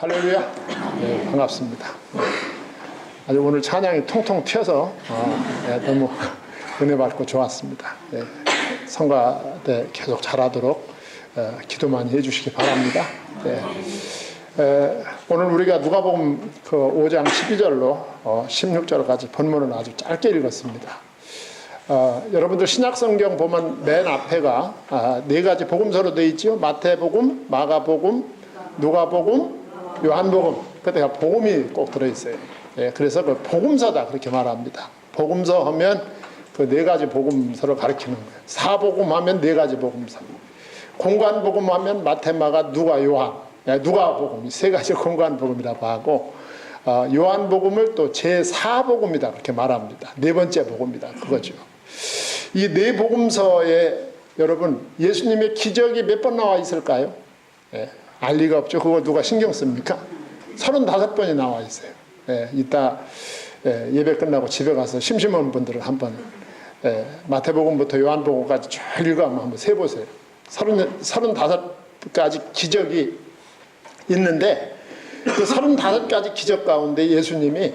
할렐루야. 네, 반갑습니다. 아주 오늘 찬양이 통통 튀어서 너무 은혜 받고 좋았습니다. 네, 성가 때 계속 잘하도록 기도 많이 해주시기 바랍니다. 네, 오늘 우리가 누가복음 그 5장 12절로 16절까지 본문을 아주 짧게 읽었습니다. 여러분들 신약성경 보면 맨 앞에가 네 가지 복음서로 되어 있죠. 마태복음, 마가복음, 누가복음, 요한복음. 그때가 복음이 꼭 들어있어요. 예, 그래서 그 복음서다 그렇게 말합니다. 복음서 하면 그 네 가지 복음서를 가리키는 거예요. 사복음 하면 네 가지 복음서. 공관복음 하면 마태, 마가, 누가, 요한. 누가복음 세 가지 공관복음이라고 하고 요한복음을 또 제4복음이다 그렇게 말합니다. 네 번째 복음이다 그거죠. 이 네 복음서에 여러분 예수님의 기적이 몇 번 나와 있을까요? 예, 알 리가 없죠. 그거 누가 신경 씁니까? 35번이 나와 있어요. 예, 이따 예배 끝나고 집에 가서 심심한 분들은 한번 마태복음부터 요한복음까지 쭉 읽어보면 한번 세보세요. 35가지 기적이 있는데 그 35가지 기적 가운데 예수님이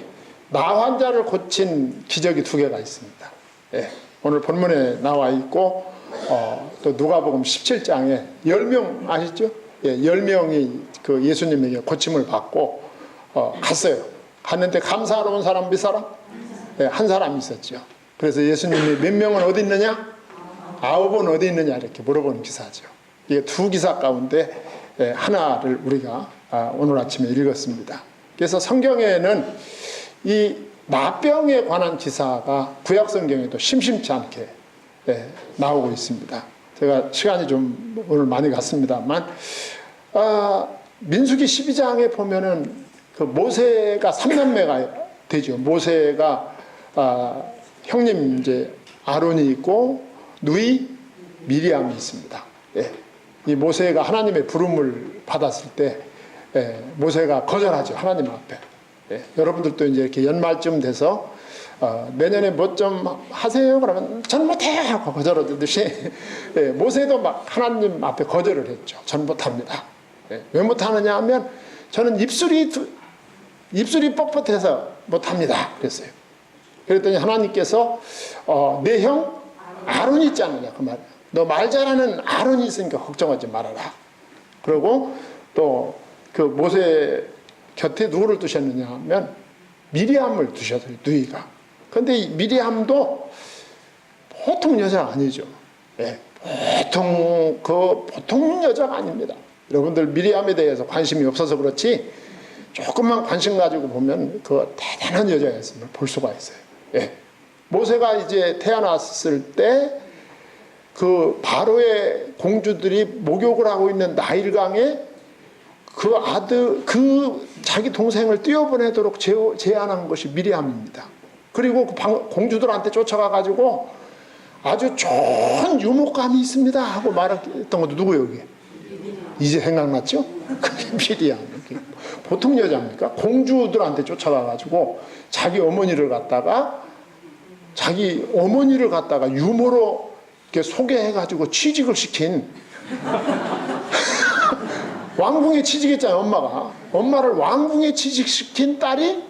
나 환자를 고친 기적이 2개가 있습니다. 예, 오늘 본문에 나와 있고 또 누가복음 17장에 10명 아시죠? 예, 10명이 그 예수님에게 고침을 받고 갔어요. 갔는데 감사하러 온 사람 몇 사람? 예, 한 사람 있었죠. 그래서 예수님이 몇 명은 어디 있느냐? 9은 어디 있느냐 이렇게 물어보는 기사죠. 이게 2기사 가운데 하나를 우리가 오늘 아침에 읽었습니다. 그래서 성경에는 이 나병에 관한 기사가 구약 성경에도 심심치 않게 나오고 있습니다. 제가 시간이 좀 오늘 많이 갔습니다만 민수기 12장에 보면은 그 모세가 3남매가 되죠. 모세가 형님 이제 아론이 있고 누이 미리암이 있습니다. 예. 이 모세가 하나님의 부름을 받았을 때 모세가 거절하죠. 하나님 앞에. 예. 여러분들도 이제 이렇게 연말쯤 돼서 내년에 뭐 좀 하세요 그러면 전 못해요 하고 거절하듯이 모세도 막 하나님 앞에 거절을 했죠. 전 못합니다. 왜 못하느냐 하면 저는 입술이 뻣뻣해서 못합니다 그랬어요. 그랬더니 하나님께서 내 형 아론이 있지 않느냐 그 말이에요. 너 말 잘하는 아론이 있으니까 걱정하지 말아라. 그리고 또 그 모세 곁에 누구를 두셨느냐 하면 미리암을 두셨어요. 누이가. 그런데 이 미리암도 보통 여자가 아니죠. 네. 보통 여자가 아닙니다. 여러분들 미리암에 대해서 관심이 없어서 그렇지 조금만 관심 가지고 보면 그 대단한 여자였음을 볼 수가 있어요. 네. 모세가 이제 태어났을 때 그 바로의 공주들이 목욕을 하고 있는 나일강에 그 아들, 자기 동생을 뛰어보내도록 제안한 것이 미리암입니다. 그리고 그 공주들한테 쫓아가가지고 아주 좋은 유목감이 있습니다 하고 말했던 것도 누구예요, 여기? 이제 생각났죠? 그게 미리암. 보통 여자입니까? 공주들한테 쫓아가가지고 자기 어머니를 갖다가 유모로 이렇게 소개해가지고 취직을 시킨 왕궁에 취직했잖아요. 엄마를 왕궁에 취직시킨 딸이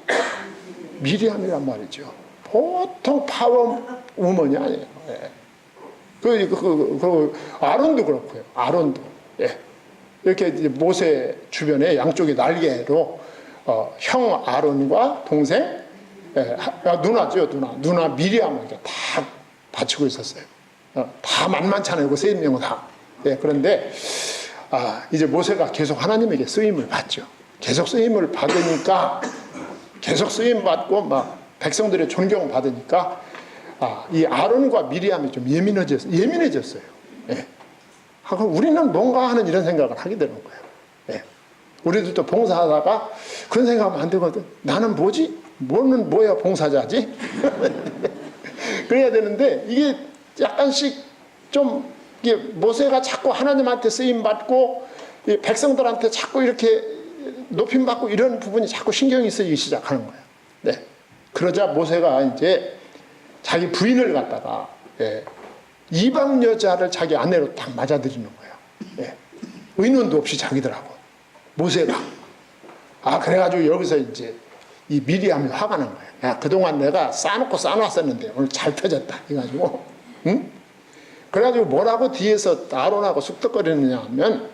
미리암이란 말이죠. 보통 파워 우먼이 아니에요. 예. 아론도 그렇고요. 아론도. 예. 이렇게 모세 주변에 양쪽에 날개로 형 아론과 동생 누나죠. 누나 미리암을 다 바치고 있었어요. 다 만만찮아요. 그 3명은 다. 예. 그런데 이제 모세가 계속 하나님에게 쓰임을 받죠. 계속 쓰임을 받으니까 계속 쓰임 받고 막 백성들의 존경 받으니까 이 아론과 미리암이 좀 예민해졌어요. 예. 우리는 뭔가 하는 이런 생각을 하게 되는 거예요. 예. 우리들도 봉사하다가 그런 생각하면 안 되거든. 나는 뭐지? 뭐야 봉사자지? 그래야 되는데 이게 약간씩 좀 모세가 자꾸 하나님한테 쓰임받고 백성들한테 자꾸 이렇게 높임받고 이런 부분이 자꾸 신경이 쓰이기 시작하는 거예요. 네. 그러자 모세가 이제 자기 부인을 갖다가 이방 여자를 자기 아내로 딱 맞아들이는 거예요. 의논도 없이 자기들하고 모세가 그래가지고 여기서 이제 이 미리암이 화가 난 거야. 야, 그동안 내가 싸놓고 싸놨었는데 오늘 잘 터졌다. 해가지고, 응? 그래가지고 뭐라고 뒤에서 아론하고 쑥덕거리느냐 하면,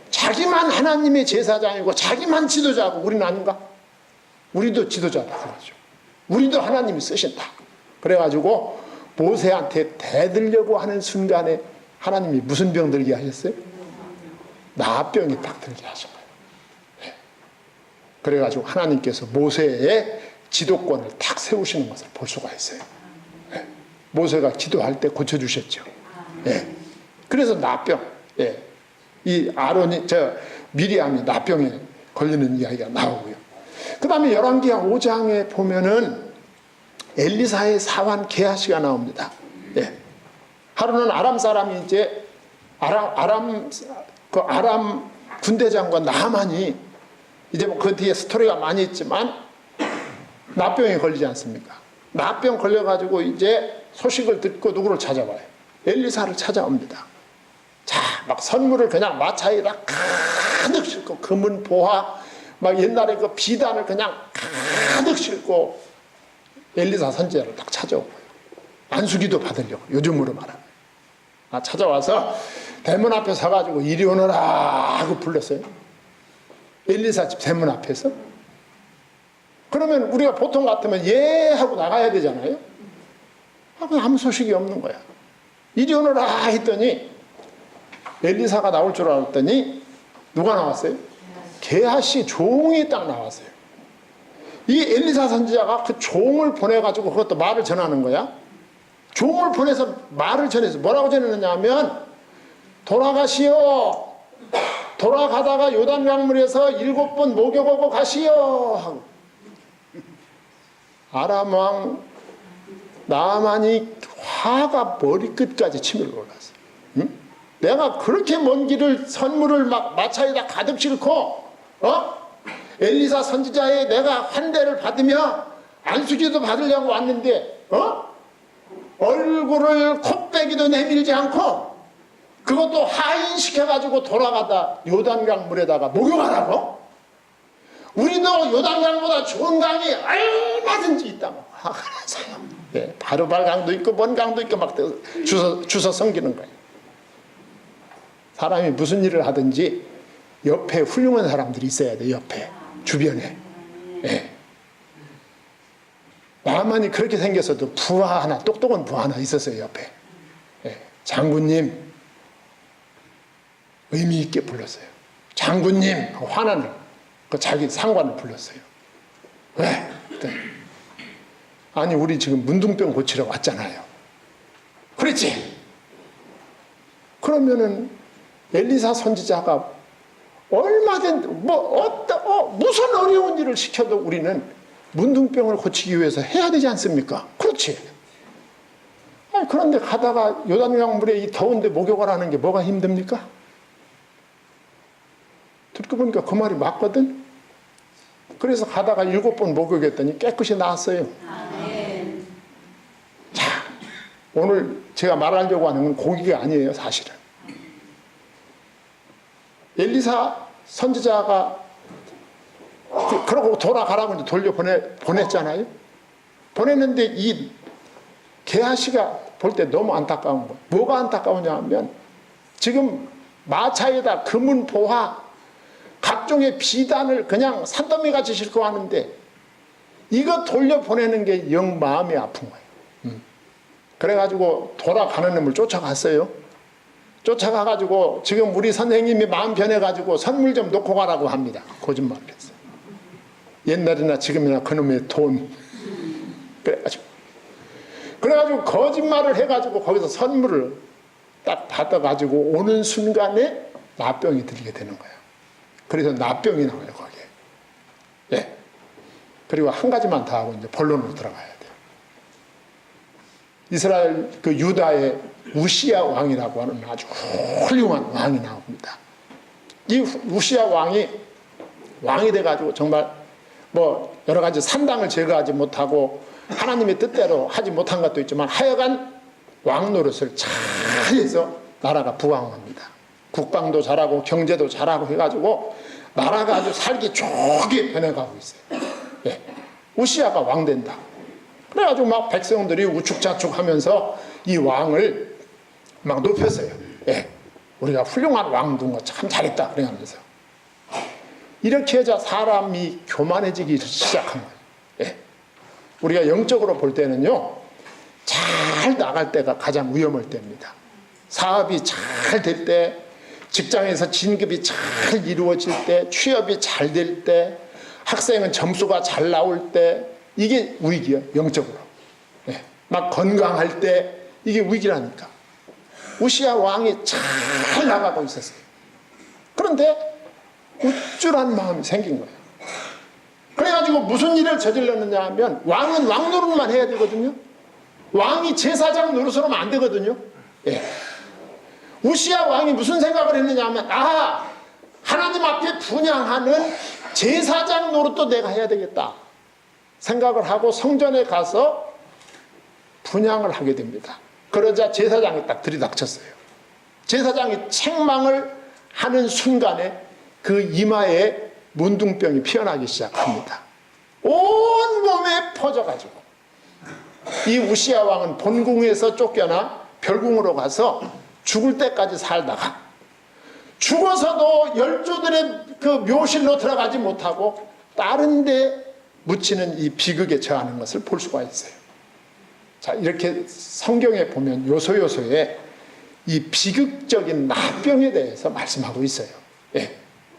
자기만 하나님의 제사장이고 자기만 지도자고 우리는 아닌가? 우리도 지도자다. 그러죠. 우리도 하나님이 쓰신다. 그래가지고 모세한테 대들려고 하는 순간에 하나님이 무슨 병 들게 하셨어요? 나병이 딱 들게 하신 거예요. 네. 그래가지고 하나님께서 모세의 지도권을 딱 세우시는 것을 볼 수가 있어요. 네. 모세가 기도할 때 고쳐주셨죠. 네. 그래서 나병, 네. 이 미리암이 나병에 걸리는 이야기가 나오고요. 그 다음에 열왕기하 5장에 보면은 엘리사의 사환 게하시가 나옵니다. 예. 하루는 아람 사람이 이제 아람 군대장관 나하만이 이제 뭐 그 뒤에 스토리가 많이 있지만 나병에 걸리지 않습니까? 나병 걸려가지고 이제 소식을 듣고 누구를 찾아와요? 엘리사를 찾아옵니다. 자, 막 선물을 그냥 마차에다 가득 싣고 금은 보화, 막 옛날에 그 비단을 그냥 가득 싣고 엘리사 선지자를 딱 찾아오고요. 안수기도 받으려고, 요즘으로 말하면. 찾아와서 대문 앞에 서가지고 이리 오너라 하고 불렀어요. 엘리사 집 대문 앞에서. 그러면 우리가 보통 같으면 예 하고 나가야 되잖아요. 아무 소식이 없는 거야. 이리 오너라 했더니 엘리사가 나올 줄 알았더니 누가 나왔어요? 게하시 종이 딱 나왔어요. 이 엘리사 선지자가 그 종을 보내가지고 그것도 말을 전하는 거야. 종을 보내서 말을 전해서 뭐라고 전했느냐 하면, 돌아가시오. 돌아가다가 요단 강물에서 7번 목욕하고 가시오. 아람 왕 나아만이 화가 머리끝까지 치밀어 올랐어. 응? 내가 그렇게 먼 길을 선물을 막 마차에다 가득 싣고 엘리사 선지자의 내가 환대를 받으며 안수기도 받으려고 왔는데 얼굴을 콧배기도 내밀지 않고 그것도 하인시켜가지고 돌아가다 요단강 물에다가 목욕하라고? 우리도 요단강보다 좋은 강이 얼마든지 있다고. 네, 바로발 강도 있고 먼 강도 있고 막 주서 섬기는 거예요. 사람이 무슨 일을 하든지 옆에 훌륭한 사람들이 있어야 돼. 옆에 주변에. 네. 나만이 그렇게 생겼어도 부하 하나, 똑똑한 부하 하나 있었어요. 옆에. 네. 장군님 의미 있게 불렀어요. 장군님 화나는 그 자기 상관을 불렀어요. 왜? 아니 우리 지금 문둥병 고치러 왔잖아요. 그랬지? 그러면은 엘리사 선지자가 얼마든지 무슨 어려운 일을 시켜도 우리는 문둥병을 고치기 위해서 해야 되지 않습니까? 그렇지. 그런데 가다가 요단강 물에 이 더운데 목욕을 하는 게 뭐가 힘듭니까? 듣고 보니까 그 말이 맞거든. 그래서 가다가 7번 목욕했더니 깨끗이 나았어요. 자, 오늘 제가 말하려고 하는 건 고기가 아니에요, 사실은. 엘리사 선지자가 그러고 돌아가라고 이제 보냈잖아요. 보냈는데 이 게하시가 볼 때 너무 안타까운 거예요. 뭐가 안타까우냐 하면 지금 마차에다 금은 보화 각종의 비단을 그냥 산더미같이 싣고 하는데 이거 돌려보내는 게 영 마음이 아픈 거예요. 그래가지고 돌아가는 놈을 쫓아갔어요. 쫓아가가지고 지금 우리 선생님이 마음 변해가지고 선물 좀 놓고 가라고 합니다. 거짓말을 했어요. 옛날이나 지금이나 그놈의 돈. 그래가지고 거짓말을 해가지고 거기서 선물을 딱 받아가지고 오는 순간에 나병이 들게 되는 거예요. 그래서 나병이 나와요, 거기에. 예. 그리고 한 가지만 더 하고 이제 본론으로 들어가야 돼요. 이스라엘 그 유다의 우시야 왕이라고 하는 아주 훌륭한 왕이 나옵니다. 이 우시야 왕이 돼가지고 정말 뭐 여러 가지 산당을 제거하지 못하고 하나님의 뜻대로 하지 못한 것도 있지만 하여간 왕 노릇을 잘 해서 나라가 부강합니다. 국방도 잘하고 경제도 잘하고 해가지고 나라가 아주 살기 좋게 변해가고 있어요. 예. 우시아가 왕 된다. 그래가지고 막 백성들이 우축자축 하면서 이 왕을 막 높였어요. 예. 우리가 훌륭한 왕 둔 거 참 잘했다. 그러면서. 이렇게 해서 사람이 교만해지기 시작한 거예요. 예. 우리가 영적으로 볼 때는요, 잘 나갈 때가 가장 위험할 때입니다. 사업이 잘 될 때, 직장에서 진급이 잘 이루어질 때, 취업이 잘 될 때, 학생은 점수가 잘 나올 때, 이게 위기예요, 영적으로. 예. 막 건강할 때, 이게 위기라니까. 우시아 왕이 잘 나가고 있었어요. 그런데 우쭐한 마음이 생긴 거예요. 그래가지고 무슨 일을 저질렀느냐 하면, 왕은 왕 노릇만 해야 되거든요. 왕이 제사장 노릇을 하면 안 되거든요. 예. 우시아 왕이 무슨 생각을 했느냐 하면, 하나님 앞에 분향하는 제사장 노릇도 내가 해야 되겠다 생각을 하고 성전에 가서 분향을 하게 됩니다. 그러자 제사장이 딱 들이닥쳤어요. 제사장이 책망을 하는 순간에 그 이마에 문둥병이 피어나기 시작합니다. 온 몸에 퍼져가지고 이 우시아 왕은 본궁에서 쫓겨나 별궁으로 가서 죽을 때까지 살다가 죽어서도 열조들의 그 묘실로 들어가지 못하고 다른 데 묻히는 이 비극에 처하는 것을 볼 수가 있어요. 자, 이렇게 성경에 보면 요소요소에 이 비극적인 납병에 대해서 말씀하고 있어요. 예.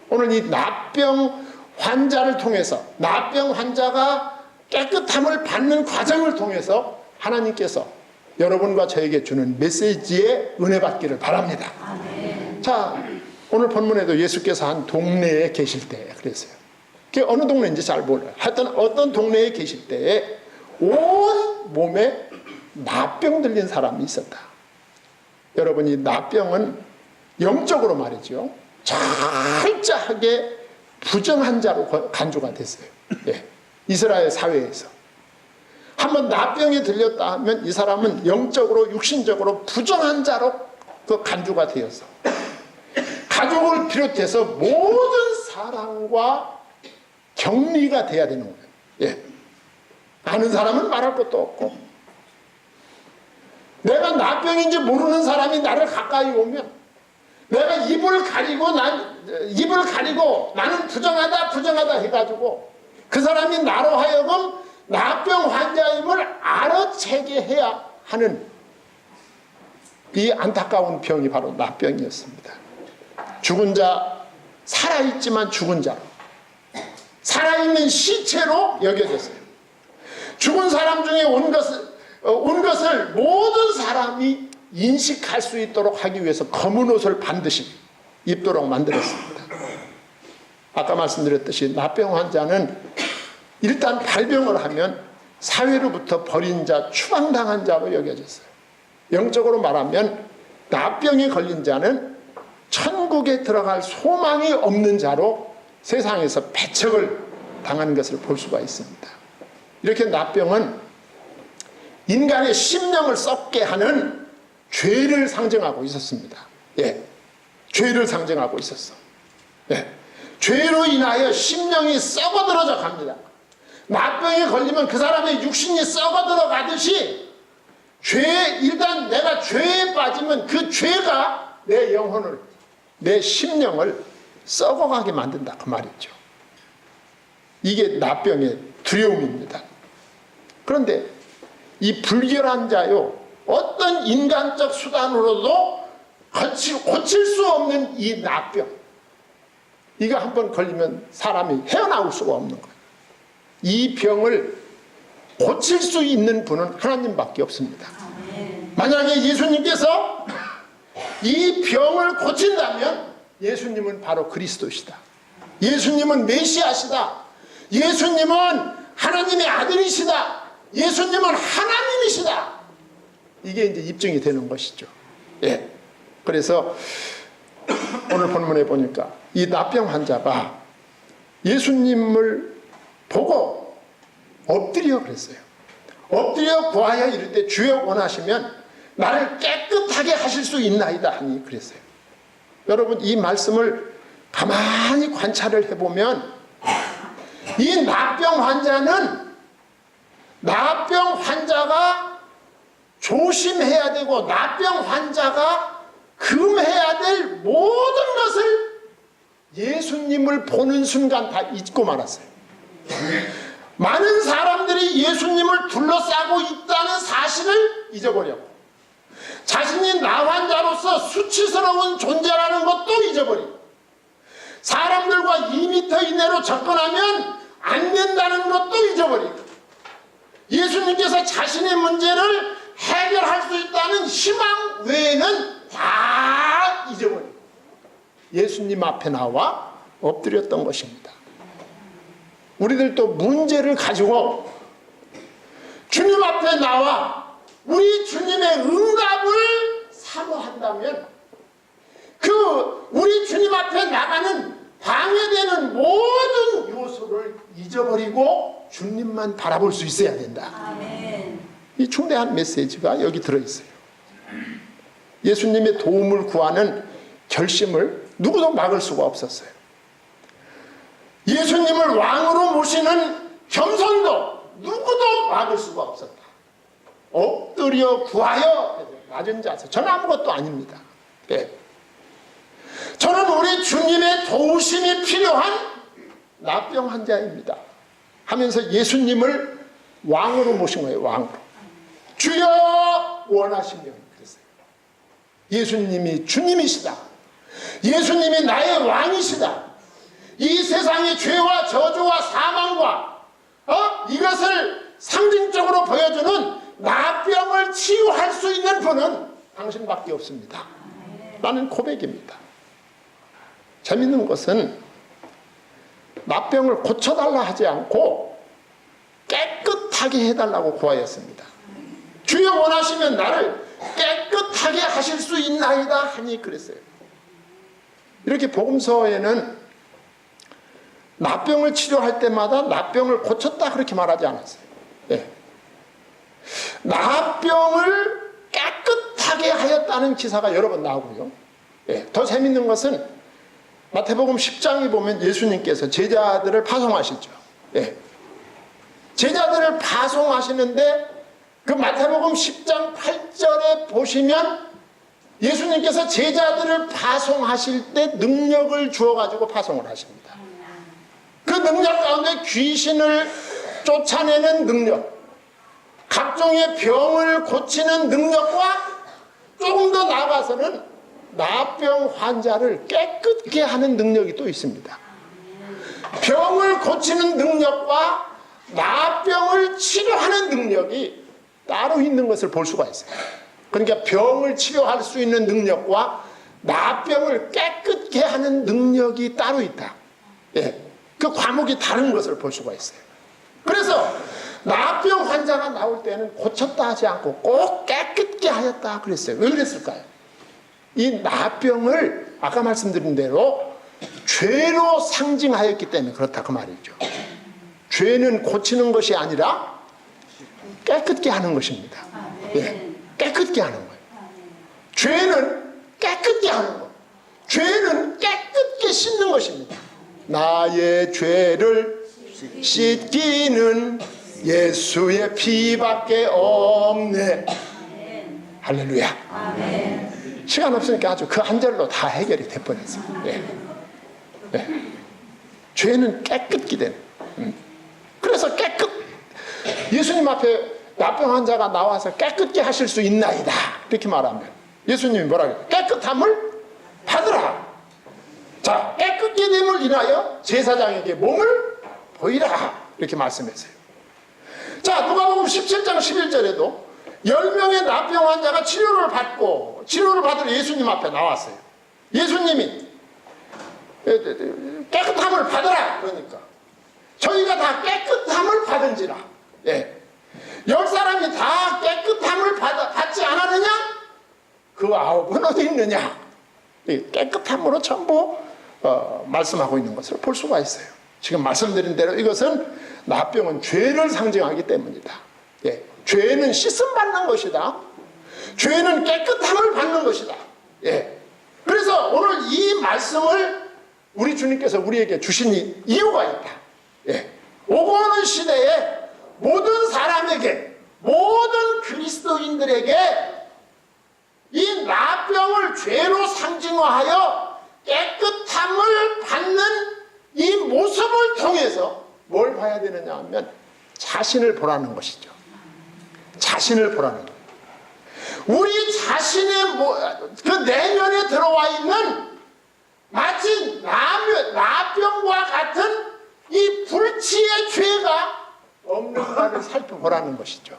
오늘 이 납병 환자를 통해서, 납병 환자가 깨끗함을 받는 과정을 통해서 하나님께서 여러분과 저에게 주는 메시지에 은혜 받기를 바랍니다. 자, 오늘 본문에도 예수께서 한 동네에 계실 때 그랬어요. 그게 어느 동네인지 잘 몰라요. 하여튼 어떤 동네에 계실 때에 온 몸에 납병 들린 사람이 있었다. 여러분, 이 납병은 영적으로 말이죠, 철저하게 부정한 자로 간주가 됐어요. 예. 이스라엘 사회에서 한번 납병에 들렸다 하면 이 사람은 영적으로 육신적으로 부정한 자로 그 간주가 되어서 가족을 비롯해서 모든 사람과 격리가 돼야 되는 거예요. 예. 아는 사람은 말할 것도 없고, 내가 납병인지 모르는 사람이 나를 가까이 오면 내가 입을 가리고 나는 부정하다 해가지고 그 사람이 나로 하여금 납병 환자임을 알아채게 해야 하는 이 안타까운 병이 바로 납병이었습니다. 죽은 자, 살아있지만 죽은 자로, 살아있는 시체로 여겨졌어요. 죽은 사람 중에 온 것을 모든 사람이 인식할 수 있도록 하기 위해서 검은 옷을 반드시 입도록 만들었습니다. 아까 말씀드렸듯이 납병 환자는 일단 발병을 하면 사회로부터 버린 자, 추방당한 자로 여겨졌어요. 영적으로 말하면 납병에 걸린 자는 천국에 들어갈 소망이 없는 자로 세상에서 배척을 당하는 것을 볼 수가 있습니다. 이렇게 납병은 인간의 심령을 썩게 하는 죄를 상징하고 있었습니다. 예, 죄를 상징하고 있었어. 예, 죄로 인하여 심령이 썩어들어져 갑니다. 납병에 걸리면 그 사람의 육신이 썩어들어 가듯이 일단 내가 죄에 빠지면 그 죄가 내 영혼을, 내 심령을 썩어가게 만든다, 그 말이죠. 이게 납병의 두려움입니다. 그런데 이 불결한 자요, 어떤 인간적 수단으로도 고칠 수 없는 이 납병, 이거 한번 걸리면 사람이 헤어나올 수가 없는 거예요. 이 병을 고칠 수 있는 분은 하나님밖에 없습니다. 만약에 예수님께서 이 병을 고친다면 예수님은 바로 그리스도시다. 예수님은 메시아시다. 예수님은 하나님의 아들이시다. 예수님은 하나님이시다. 이게 이제 입증이 되는 것이죠. 예. 그래서 오늘 본문에 보니까 이 납병 환자가 예수님을 보고 엎드려 그랬어요. 엎드려 구하여 이를 때 주여 원하시면 나를 깨끗하게 하실 수 있나이다 하니 그랬어요. 여러분, 이 말씀을 가만히 관찰을 해보면 이 납병 환자가 조심해야 되고 납병 환자가 금해야 될 모든 것을 예수님을 보는 순간 다 잊고 말았어요. 많은 사람들이 예수님을 둘러싸고 있다는 사실을 잊어버렸고 자신이 나환자로서 수치스러운 존재라는 것도 잊어버리고 사람들과 2m 이내로 접근하면 안 된다는 것도 잊어버리고 예수님께서 자신의 문제를 해결할 수 있다는 희망 외에는 다 잊어버리고 예수님 앞에 나와 엎드렸던 것입니다. 우리들도 문제를 가지고 주님 앞에 나와 우리 주님의 응답을 사모한다면 그 우리 주님 앞에 나가는 방해되는 모든 요소를 잊어버리고 주님만 바라볼 수 있어야 된다. 아멘. 이 중대한 메시지가 여기 들어있어요. 예수님의 도움을 구하는 결심을 누구도 막을 수가 없었어요. 예수님을 왕으로 모시는 겸손도 누구도 막을 수가 없었다. 엎드려 구하여 낮은 자세. 저는 아무것도 아닙니다. 네. 저는 우리 주님의 도우심이 필요한 납병 환자입니다 하면서 예수님을 왕으로 모신 거예요. 왕으로. 주여 원하시면 그랬어요. 예수님이 주님이시다. 예수님이 나의 왕이시다. 이 세상의 죄와 저주와 사망과 이것을 상징적으로 보여주는 납병을 치유할 수 있는 분은 당신밖에 없습니다. 라는 고백입니다. 재밌는 것은 납병을 고쳐달라 하지 않고 깨끗하게 해달라고 구하였습니다. 주여 원하시면 나를 깨끗하게 하실 수 있나이다 하니 그랬어요. 이렇게 복음서에는 납병을 치료할 때마다 납병을 고쳤다 그렇게 말하지 않았어요. 네. 납병을 깨끗하게 하였다는 기사가 여러 번 나오고요. 네. 더 재밌는 것은 마태복음 10장에 보면 예수님께서 제자들을 파송하시죠. 네. 제자들을 파송하시는데 그 마태복음 10장 8절에 보시면 예수님께서 제자들을 파송하실 때 능력을 주어가지고 파송을 하십니다. 그 능력 가운데 귀신을 쫓아내는 능력, 각종의 병을 고치는 능력과 조금 더 나아가서는 납병 환자를 깨끗게 하는 능력이 또 있습니다. 병을 고치는 능력과 납병을 치료하는 능력이 따로 있는 것을 볼 수가 있어요. 그러니까 병을 치료할 수 있는 능력과 납병을 깨끗게 하는 능력이 따로 있다. 예. 그 과목이 다른 것을 볼 수가 있어요. 그래서 납병 환자가 나올 때는 고쳤다 하지 않고 꼭 깨끗게 하였다 그랬어요. 왜 그랬을까요? 이 납병을 아까 말씀드린 대로 죄로 상징하였기 때문에 그렇다 그 말이죠. 죄는 고치는 것이 아니라 깨끗게 하는 것입니다. 예, 깨끗게 하는 거예요. 죄는 깨끗게 하는 것. 죄는 깨끗게 씻는 것입니다. 나의 죄를 씻기는 예수의 피밖에 없네. 할렐루야. 아멘. 시간 없으니까 아주 그 한 절로 다 해결이 돼버렸어요. 네. 네. 죄는 깨끗게 되는. 그래서 예수님 앞에 납병 환자가 나와서 깨끗게 하실 수 있나이다 이렇게 말하면 예수님이 뭐라 그래요? 깨끗함을 받으라. 자, 깨끗게 됨을 인하여 제사장에게 몸을 보이라 이렇게 말씀했어요. 자, 누가복음 17장 11절에도 10명의 납병 환자가 치료를 받으러 예수님 앞에 나왔어요. 예수님이 깨끗함을 받으라 그러니까 저희가 다 깨끗함을 받은지라. 예. 10사람이 다 깨끗함을 받지 않았느냐? 그 9은 어디 있느냐? 깨끗함으로 전부 말씀하고 있는 것을 볼 수가 있어요. 지금 말씀드린 대로 이것은 납병은 죄를 상징하기 때문이다. 예. 죄는 씻음 받는 것이다. 죄는 깨끗함을 받는 것이다. 예. 그래서 오늘 이 말씀을 우리 주님께서 우리에게 주신 이유가 있다. 예. 오고 오는 시대에 모든 사람에게, 모든 그리스도인들에게 이 나병을 죄로 상징화하여 깨끗함을 받는 이 모습을 통해서 뭘 봐야 되느냐 하면 자신을 보라는 것이죠. 자신을 보라는 거예요. 우리 자신의 그 내면에 들어와 있는 마치 나병과 같은 이 불치의 죄가 없는가를 살펴보라는 것이죠.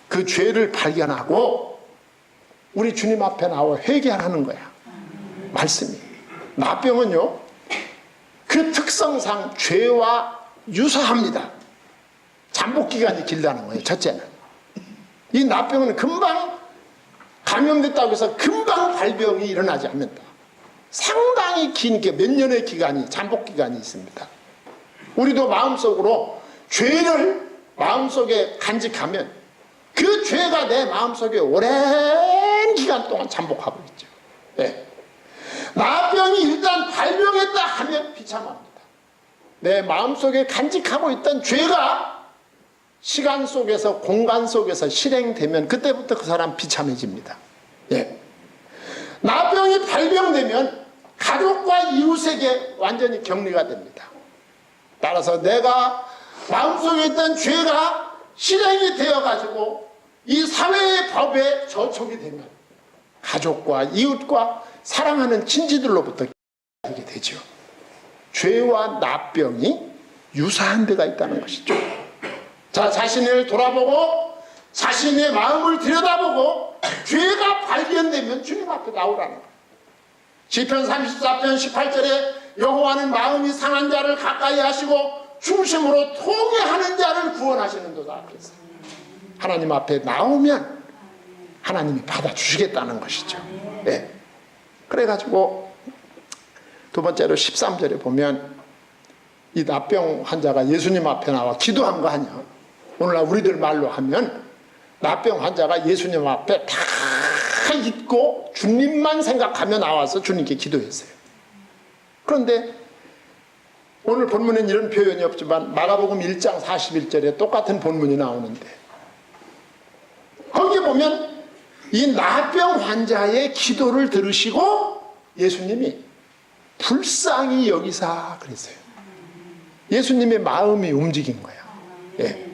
그 죄를 발견하고 우리 주님 앞에 나와 회개하는 거야. 말씀이. 나병은요, 그 특성상 죄와 유사합니다. 잠복기간이 길다는 거예요. 첫째는. 이 나병은 금방 감염됐다고 해서 금방 발병이 일어나지 않는다. 상당히 긴 게 몇 년의 기간이, 잠복기간이 있습니다. 우리도 마음속으로 죄를 마음속에 간직하면 그 죄가 내 마음속에 오랜 기간 동안 잠복하고 있죠. 네. 나병이 일단 발병했다 하면 비참합니다. 내 마음속에 간직하고 있던 죄가 시간 속에서, 공간 속에서 실행되면 그때부터 그 사람 비참해집니다. 예. 나병이 발병되면 가족과 이웃에게 완전히 격리가 됩니다. 따라서 내가 마음속에 있던 죄가 실행이 되어가지고 이 사회의 법에 저촉이 되면 가족과 이웃과 사랑하는 친지들로부터 하게 되죠. 죄와 나병이 유사한 데가 있다는 것이죠. 자, 자신을 돌아보고 자신의 마음을 들여다보고 죄가 발견되면 주님 앞에 나오라는 거예요. 시편 34편 18절에 여호와는 마음이 상한 자를 가까이 하시고 중심으로 통회하는 자를 구원하시는도다. 그래서 하나님 앞에 나오면 하나님이 받아주시겠다는 것이죠. 네. 그래가지고 두 번째로 13절에 보면 이 나병 환자가 예수님 앞에 나와 기도한 거 아니야. 오늘날 우리들 말로 하면 나병 환자가 예수님 앞에 다 잊고 주님만 생각하며 나와서 주님께 기도했어요. 그런데 오늘 본문엔 이런 표현이 없지만 마가복음 1장 41절에 똑같은 본문이 나오는데 거기에 보면 이 나병 환자의 기도를 들으시고 예수님이 불쌍히 여기사 그랬어요. 예수님의 마음이 움직인 거예요. 예.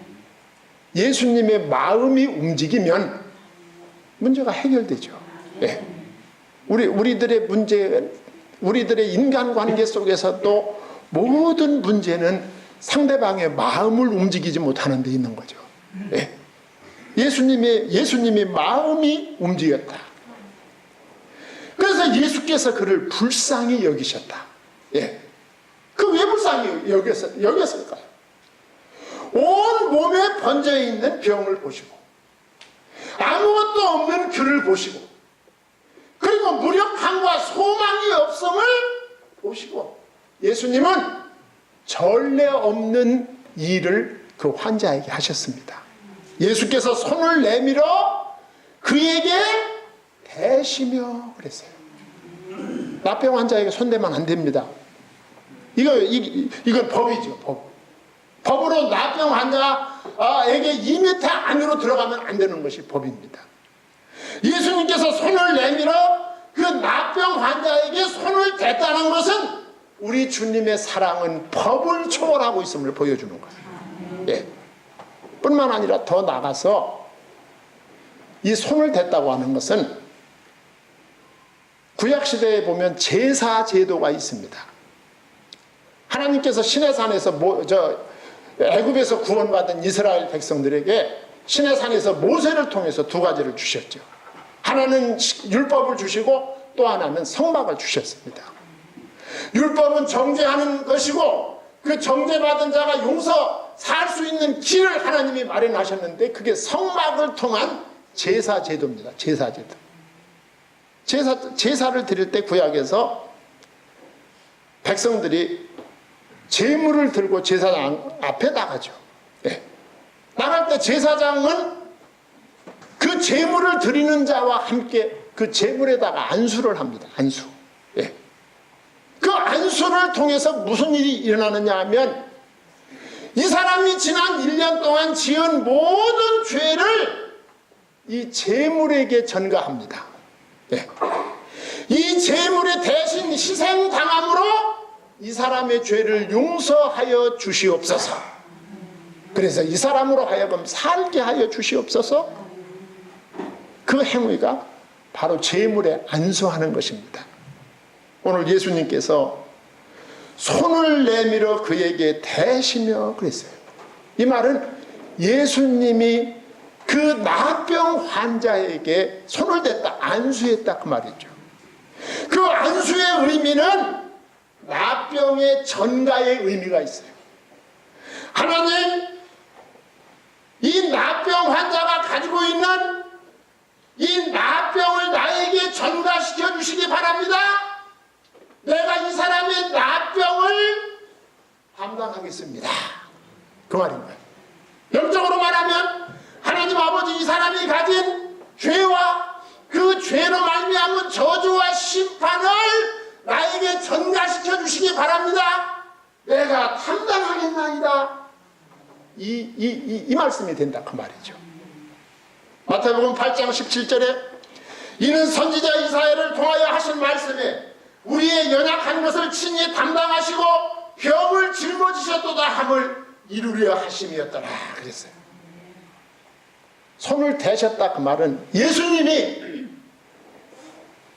예수님의 마음이 움직이면 문제가 해결되죠. 예. 우리들의 문제, 우리들의 인간관계 속에서도 모든 문제는 상대방의 마음을 움직이지 못하는 데 있는 거죠. 예. 예수님의 마음이 움직였다. 그래서 예수께서 그를 불쌍히 여기셨다. 예. 그 왜 불쌍히 여겼을까요? 온 몸에 번져 있는 병을 보시고 아무것도 없는 그를 보시고 그리고 무력함과 소망이 없음을 보시고 예수님은 전례 없는 일을 그 환자에게 하셨습니다. 예수께서 손을 내밀어 그에게 대시며 그랬어요. 나병 환자에게 손대면 안 됩니다. 이건 법이죠. 법으로 나병 환자에게 2m 안으로 들어가면 안 되는 것이 법입니다. 예수님께서 손을 내밀어 그 나병 환자에게 손을 댔다는 것은 우리 주님의 사랑은 법을 초월하고 있음을 보여주는 거예요. 예. 뿐만 아니라 더 나가서 이 손을 댔다고 하는 것은 구약시대에 보면 제사 제도가 있습니다. 하나님께서 시내산에서 애굽에서 구원받은 이스라엘 백성들에게 시내산에서 모세를 통해서 두 가지를 주셨죠. 하나는 율법을 주시고 또 하나는 성막을 주셨습니다. 율법은 정죄하는 것이고 그 정죄받은 자가 용서 살 수 있는 길을 하나님이 마련하셨는데 그게 성막을 통한 제사 제도입니다. 제사 제도. 제사를 드릴 때 구약에서 백성들이 제물을 들고 제사장 앞에 나가죠. 예. 나갈 때 제사장은 그 제물을 드리는 자와 함께 그 제물에다가 안수를 합니다. 안수. 예. 그 안수를 통해서 무슨 일이 일어나느냐 하면 이 사람이 지난 1년 동안 지은 모든 죄를 이 제물에게 전가합니다. 네. 이 제물에 대신 희생당함으로 이 사람의 죄를 용서하여 주시옵소서. 그래서 이 사람으로 하여금 살게 하여 주시옵소서. 그 행위가 바로 제물에 안수하는 것입니다. 오늘 예수님께서 손을 내밀어 그에게 대시며 그랬어요. 이 말은 예수님이 그 나병 환자에게 손을 댔다, 안수했다 그 말이죠. 그 안수의 의미는 나병의 전가의 의미가 있어요. 하나님, 이 나병 환자가 가지고 있는 이 나병을 나에게 전가시켜 주시기 바랍니다. 내가 이 사람의 나병을 담당하겠습니다. 그 말인 거예요. 영적으로 말하면 하나님 아버지, 이 사람이 가진 죄와 그 죄로 말미암은 저주와 심판을 나에게 전가시켜 주시기 바랍니다. 내가 담당하겠나이다. 이 말씀이 된다 그 말이죠. 마태복음 8장 17절에 이는 선지자 이사야를 통하여 하신 말씀에 우리의 연약한 것을 친히 담당하시고 병을 짊어지셨도다 함을 이루려 하심이었더라 그랬어요. 손을 대셨다 그 말은 예수님이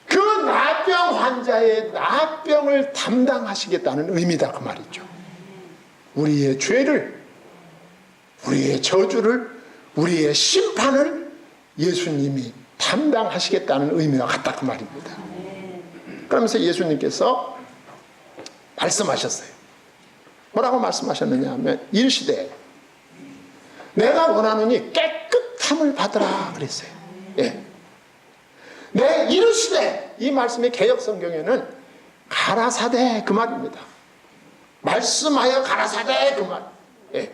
그 나병 환자의 나병을 담당하시겠다는 의미다 그 말이죠. 우리의 죄를, 우리의 저주를, 우리의 심판을 예수님이 담당하시겠다는 의미와 같다 그 말입니다. 그러면서 예수님께서 말씀하셨어요. 뭐라고 말씀하셨느냐 하면 이르시되 내가 원하노니 깨끗함을 받으라 그랬어요. 예. 내 이르시되, 이 말씀이 개역성경에는 가라사대 그 말입니다. 말씀하여 가라사대 그 말. 예.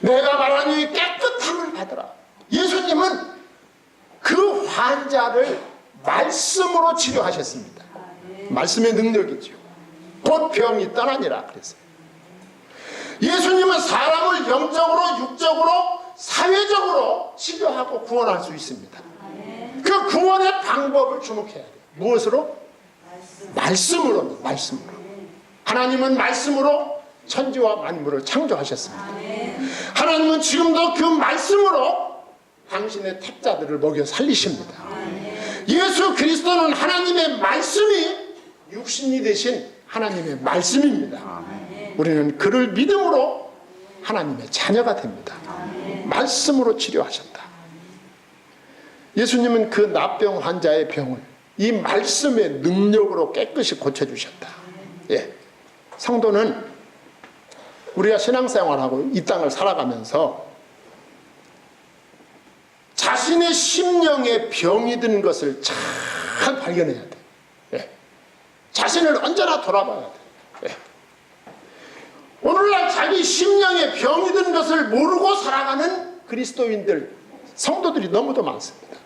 내가 말하니 깨끗함을 받으라. 예수님은 그 환자를 말씀으로 치료하셨습니다. 말씀의 능력이죠. 곧 병이 떠나니라 그랬어요. 예수님은 사람을 영적으로, 육적으로, 사회적으로 치료하고 구원할 수 있습니다. 그 구원의 방법을 주목해야 돼요. 무엇으로? 말씀으로. 말씀으로. 하나님은 말씀으로 천지와 만물을 창조하셨습니다. 하나님은 지금도 그 말씀으로 당신의 택자들을 먹여 살리십니다. 예수 그리스도는 하나님의 말씀이 육신이 되신 하나님의 말씀입니다. 우리는 그를 믿음으로 하나님의 자녀가 됩니다. 말씀으로 치료하셨다. 예수님은 그 나병 환자의 병을 이 말씀의 능력으로 깨끗이 고쳐주셨다. 예. 성도는 우리가 신앙생활하고 이 땅을 살아가면서 자신의 심령에 병이 든 것을 잘 발견해야 돼. 예. 자신을 언제나 돌아봐야 돼. 예. 오늘날 자기 심령에 병이 든 것을 모르고 살아가는 그리스도인들, 성도들이 너무도 많습니다.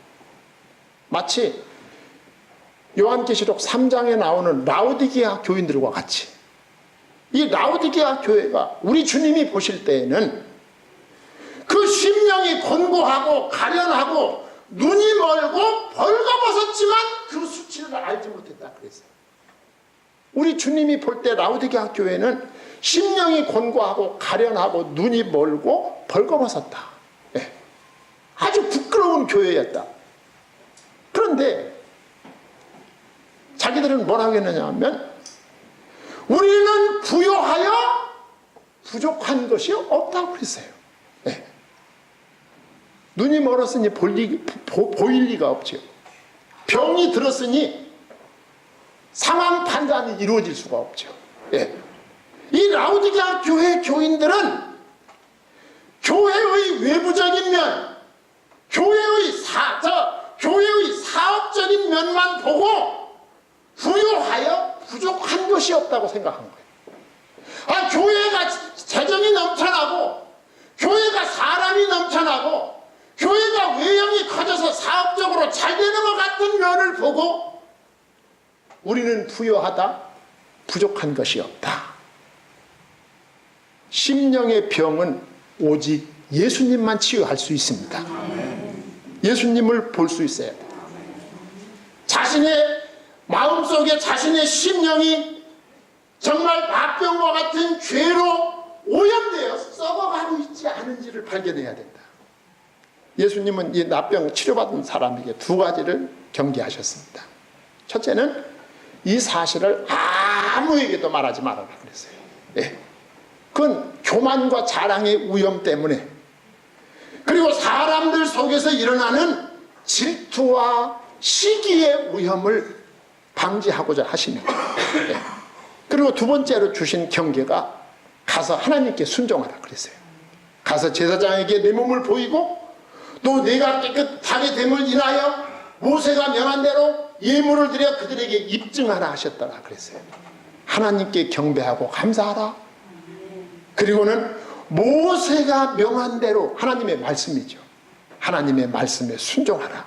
마치 요한계시록 3장에 나오는 라오디게아 교인들과 같이 이 라오디게아 교회가 우리 주님이 보실 때에는 그 심령이 곤고하고 가련하고 눈이 멀고 벌거벗었지만 그 수치를 알지 못했다 그랬어요. 우리 주님이 볼 때 라오디게아 교회는 심령이 곤고하고 가련하고 눈이 멀고 벌거벗었다. 예. 아주 부끄러운 교회였다. 그런데 자기들은 뭐라고 했느냐 하면 우리는 부요하여 부족한 것이 없다고 그랬어요. 네. 눈이 멀었으니 보일 리가 없죠. 병이 들었으니 상황 판단이 이루어질 수가 없죠. 네. 이 라오디게아 교회 교인들은 교회의 외부적인 면, 교회의 사업적인 면만 보고 부요하여 부족한 것이 없다고 생각한 거예요. 아, 교회가 재정이 넘쳐나고 교회가 사람이 넘쳐나고 교회가 외형이 커져서 사업적으로 잘 되는 것 같은 면을 보고 우리는 부요하다, 부족한 것이 없다. 심령의 병은 오직 예수님만 치유할 수 있습니다. 예수님을 볼 수 있어야 돼요. 자신의 마음속에 자신의 심령이 정말 나병과 같은 죄로 오염되어 썩어가고 있지 않은지를 발견해야 된다. 예수님은 이 나병 치료받은 사람에게 두 가지를 경계하셨습니다. 첫째는 이 사실을 아무에게도 말하지 말아라 그랬어요. 예. 그건 교만과 자랑의 위험 때문에, 그리고 사람들 속에서 일어나는 질투와 시기의 위험을 방지하고자 하십니다. 예. 그리고 두 번째로 주신 경계가 가서 하나님께 순종하라 그랬어요. 가서 제사장에게 내 몸을 보이고 또 내가 깨끗하게 됨을 인하여 모세가 명한 대로 예물을 드려 그들에게 입증하라 하셨더라 그랬어요. 하나님께 경배하고 감사하라. 그리고는 모세가 명한 대로, 하나님의 말씀이죠, 하나님의 말씀에 순종하라.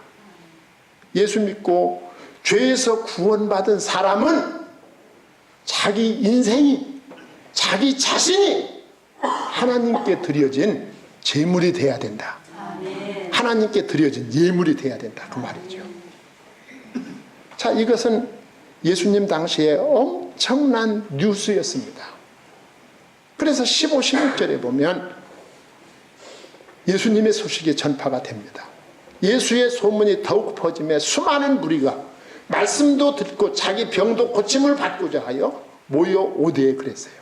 예수 믿고 죄에서 구원받은 사람은 자기 인생이, 자기 자신이 하나님께 드려진 제물이 돼야 된다. 하나님께 드려진 예물이 돼야 된다, 그 말이죠. 자, 이것은 예수님 당시에 엄청난 뉴스였습니다. 그래서 15, 16절에 보면 예수님의 소식이 전파가 됩니다. 예수의 소문이 더욱 퍼짐에 수많은 무리가 말씀도 듣고 자기 병도 고침을 받고자 하여 모여오되 그랬어요.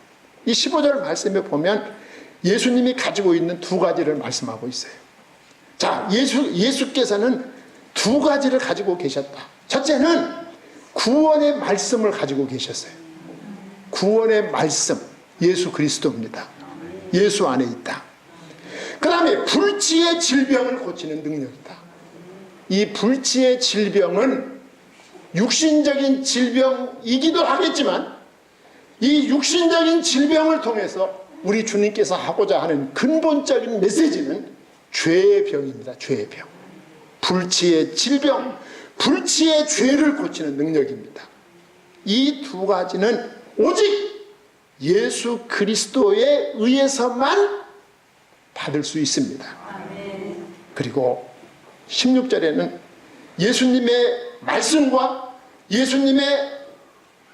이 15절 말씀에 보면 예수님이 가지고 있는 두 가지를 말씀하고 있어요. 자, 예수께서는 두 가지를 가지고 계셨다. 첫째는 구원의 말씀을 가지고 계셨어요. 구원의 말씀, 예수 그리스도입니다. 예수 안에 있다. 그 다음에 불치의 질병을 고치는 능력이다. 이 불치의 질병은 육신적인 질병이기도 하겠지만 이 육신적인 질병을 통해서 우리 주님께서 하고자 하는 근본적인 메시지는 죄의 병입니다. 죄의 병. 불치의 질병, 불치의 죄를 고치는 능력입니다. 이 두 가지는 오직 예수 그리스도에 의해서만 받을 수 있습니다. 그리고 16절에는 예수님의 말씀과 예수님의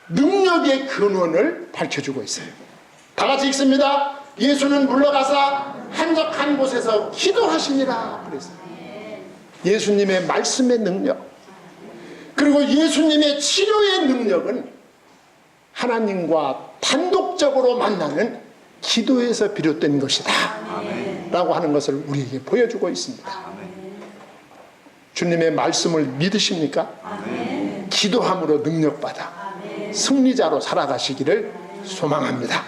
능력의 근원을 밝혀주고 있어요. 다 같이 읽습니다. 예수는 물러가사 한적한 곳에서 기도하시니라 그랬어요. 예수님의 말씀의 능력, 그리고 예수님의 치료의 능력은 하나님과 단독적으로 만나는 기도에서 비롯된 것이다 라고 하는 것을 우리에게 보여주고 있습니다. 주님의 말씀을 믿으십니까? 기도함으로 능력받아 승리자로 살아가시기를 소망합니다.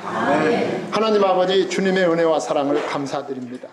하나님 아버지, 주님의 은혜와 사랑을 감사드립니다.